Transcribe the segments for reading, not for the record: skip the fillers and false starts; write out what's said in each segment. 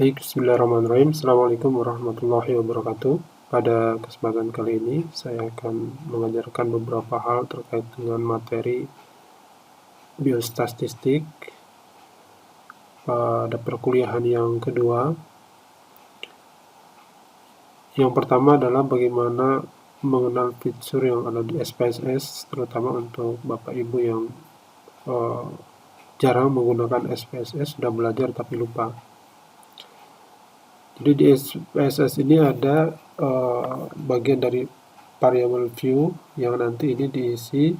Baik, bismillahirrahmanirrahim. Assalamualaikum warahmatullahi wabarakatuh. Pada kesempatan kali ini, saya akan mengajarkan beberapa hal terkait dengan materi biostatistik pada perkuliahan yang kedua. Yang pertama adalah bagaimana mengenal fitur yang ada di SPSS, terutama untuk Bapak Ibu yang jarang menggunakan SPSS, sudah belajar tapi lupa. Jadi di SPSS ini ada bagian dari variable view yang nanti ini diisi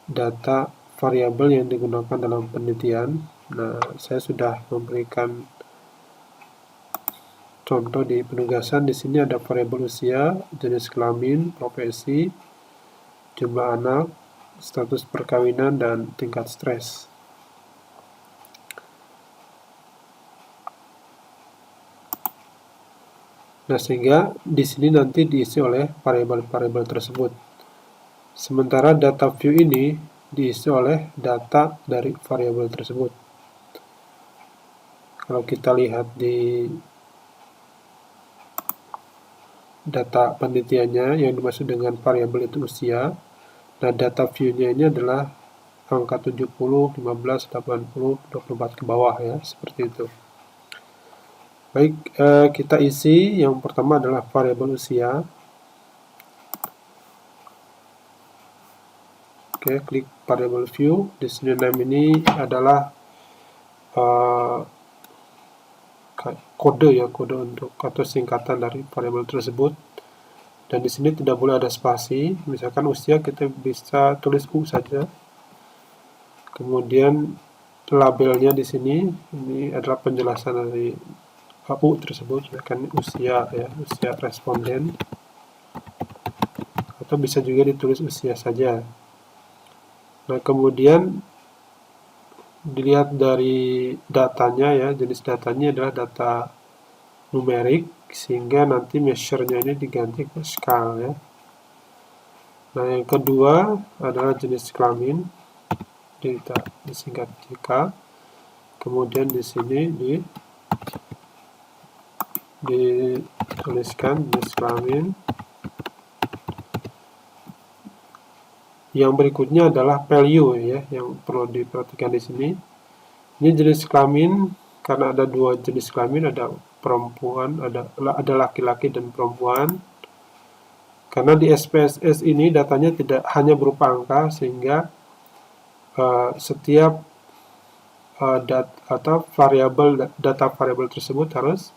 data variabel yang digunakan dalam penelitian. Nah, saya sudah memberikan contoh di penugasan. Di sini ada variabel usia, jenis kelamin, profesi, jumlah anak, status perkawinan, dan tingkat stres. Nah, sehingga di sini nanti diisi oleh variabel-variabel tersebut. Sementara data view ini diisi oleh data dari variabel tersebut. Kalau kita lihat di data penelitiannya yang dimaksud dengan variabel itu usia, nah data view-nya ini adalah angka 70, 15, 80, 24 ke bawah ya, seperti itu. Baik, kita isi. Yang pertama adalah variabel usia. Oke, klik variable view. Di sini name ini adalah kode untuk atau singkatan dari variabel tersebut. Dan di sini tidak boleh ada spasi. Misalkan usia kita bisa tulis U saja. Kemudian labelnya di sini ini adalah penjelasan dari U tersebut, kan usia ya, usia responden. Atau bisa juga ditulis usia saja. Nah, kemudian dilihat dari datanya ya, jenis datanya adalah data numerik, sehingga nanti measure-nya ini diganti ke skal ya. Nah, yang kedua adalah jenis kelamin, disingkat JK. Kemudian di sini dituliskan jenis kelamin. Yang berikutnya adalah value ya, yang perlu diperhatikan di sini. Ini jenis kelamin karena ada dua jenis kelamin, ada perempuan, ada laki-laki dan perempuan. Karena di SPSS ini datanya tidak hanya berupa angka, sehingga setiap data variabel tersebut harus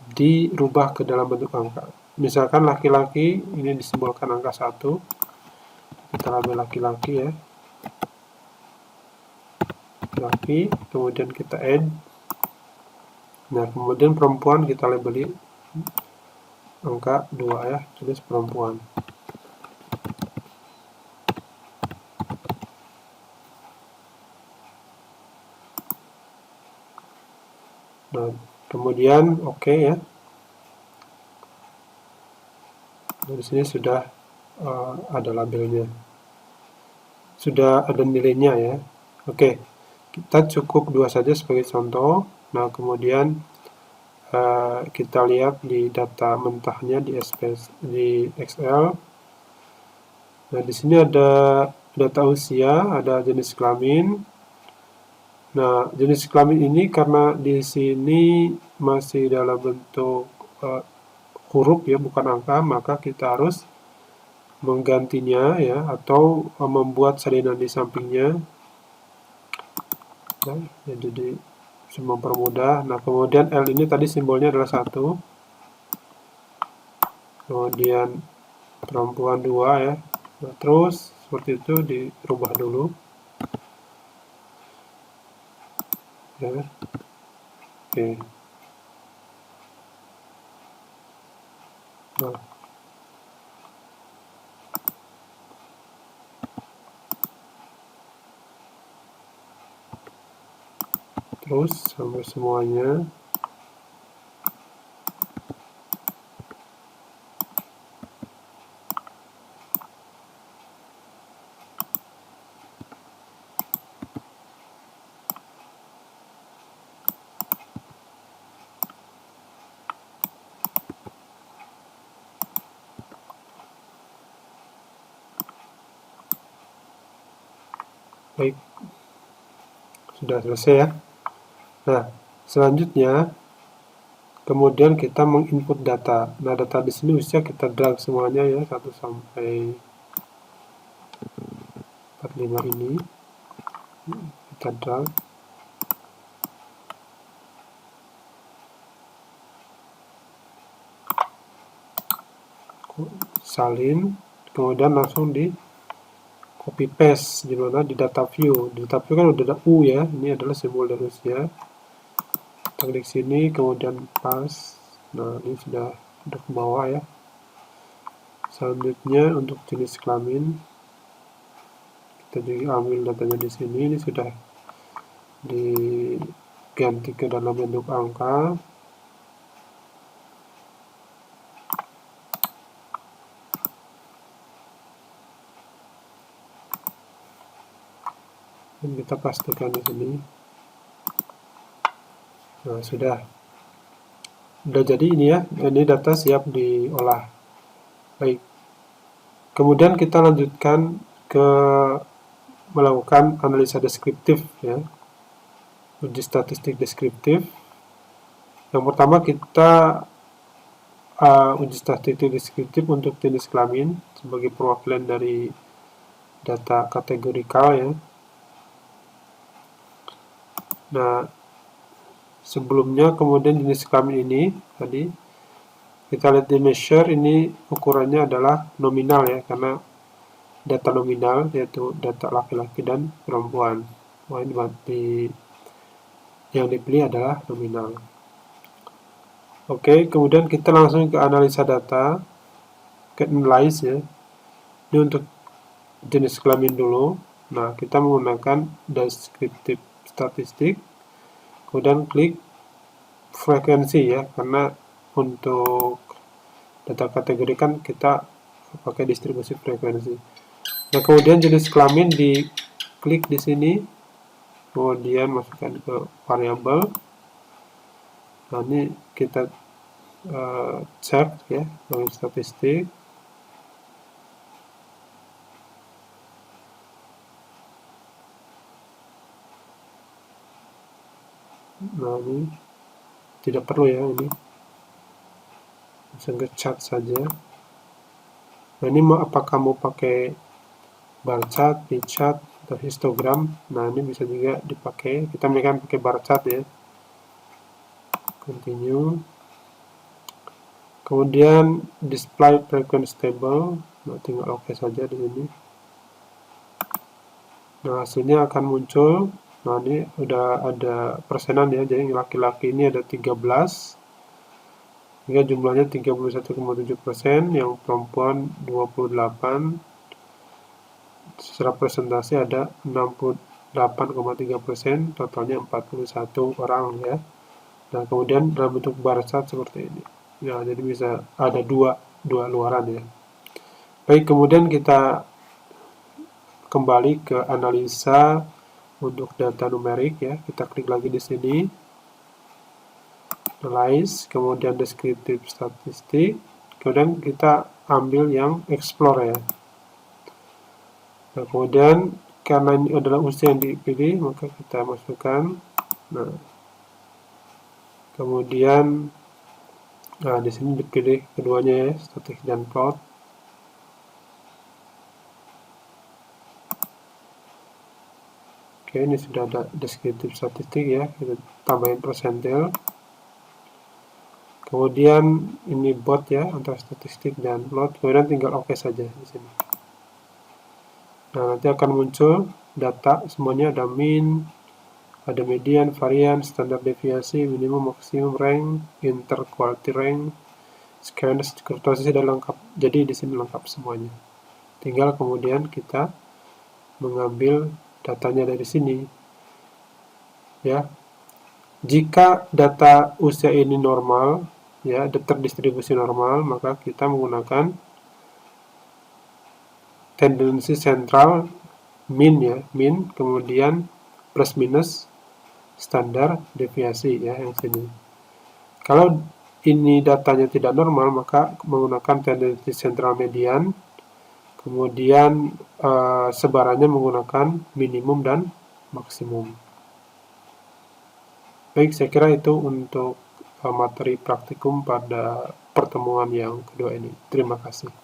dirubah ke dalam bentuk angka. Misalkan laki-laki ini disimbolkan angka 1. Kita label laki-laki ya. Laki, kemudian kita add. Nah, kemudian perempuan kita labeli angka 2 ya, tulis perempuan. Nah, kemudian oke ya. Di sini sudah ada labelnya. Sudah ada nilainya ya. Oke. Kita cukup 2 saja sebagai contoh. Nah, kemudian kita lihat di data mentahnya di Excel. Nah, di sini ada data usia, ada jenis kelamin. Nah, jenis kelamin ini karena di sini masih dalam bentuk huruf ya, bukan angka, maka kita harus menggantinya ya, atau membuat salinan di sampingnya. Nah, jadi mempermudah. Nah, kemudian L ini tadi simbolnya adalah 1. Kemudian perempuan 2 ya. Nah, terus seperti itu dirubah dulu. Ya. Oke. Nah. Terus sampai semuanya. Baik, sudah selesai ya. Nah, selanjutnya kemudian kita menginput data. Nah, data di sini bisa kita drag semuanya ya, 1 sampai 45 ini. Kita drag. Salin, kemudian langsung di copy paste di mana di data view. Di data view kan udah ada U ya, ini adalah simbol dari Rusia. Kita klik sini, kemudian pas. Nah, ini sudah ke bawah ya. Selanjutnya untuk jenis kelamin, kita juga ambil datanya di sini. Ini sudah diganti ke dalam bentuk angka. Dan kita pastikan di sini. Nah, sudah jadi ini ya, ini data siap diolah. Baik, kemudian kita lanjutkan ke melakukan analisa deskriptif ya, uji statistik deskriptif. Yang pertama kita uji statistik deskriptif untuk jenis kelamin sebagai perwakilan dari data kategorikal ya. Nah, sebelumnya kemudian jenis kelamin ini tadi kita lihat di measure, ini ukurannya adalah nominal ya, karena data nominal yaitu data laki-laki dan perempuan. Wah, ini berarti yang dipilih adalah nominal. Oke, kemudian kita langsung ke analisa data, ke analyze ya. Ini untuk jenis kelamin dulu. Nah, kita menggunakan descriptive statistik, kemudian klik frekuensi ya, karena untuk data kategori kan kita pakai distribusi frekuensi. Nah, kemudian jenis kelamin diklik di sini, kemudian masukkan ke variabel. Nah, ini kita cek ya dengan statistik. Nah, ini tidak perlu ya, ini langsung ke chart saja. Nah, ini apakah mau pakai bar chart, pie chart, atau histogram. Nah, ini bisa juga dipakai. Kita akan pakai bar chart ya. Continue. Kemudian display frequency table. Nah, tinggal oke saja di sini. Nah, hasilnya akan muncul. Nah, ini udah ada persenan ya. Jadi laki-laki ini ada 13. Hingga jumlahnya 31,7%, yang perempuan 28. Secara presentasi ada 68,3%, totalnya 41 orang ya. Nah, kemudian dalam bentuk bar chart seperti ini. Ya, jadi bisa ada dua luaran ya. Baik, kemudian kita kembali ke analisa untuk data numerik ya. Kita klik lagi di sini. Analyze, kemudian descriptive statistik, kemudian kita ambil yang explore ya. Nah, kemudian karena ini adalah usia yang dipilih, maka kita masukkan. Nah, kemudian di sini dipilih keduanya ya, statistik dan plot. Oke, ini sudah ada descriptive statistik ya, kita tambahin persentil. Kemudian ini bot ya, antara statistik dan plot, kemudian tinggal oke saja di sini. Nah, nanti akan muncul data semuanya, ada mean, ada median, varian, standar deviasi, minimum, maksimum, rank, interquality rank, skenario, kurtosis sudah lengkap. Jadi di sini lengkap semuanya. Tinggal kemudian kita mengambil datanya dari sini. Ya. Jika data usia ini normal, ya, terdistribusi normal, maka kita menggunakan tendensi sentral mean ya, mean, kemudian plus minus standar deviasi ya, yang sini. Kalau ini datanya tidak normal, maka menggunakan tendensi sentral median, Kemudian sebarannya menggunakan minimum dan maksimum. Baik, saya kira itu untuk materi praktikum pada pertemuan yang kedua ini. Terima kasih.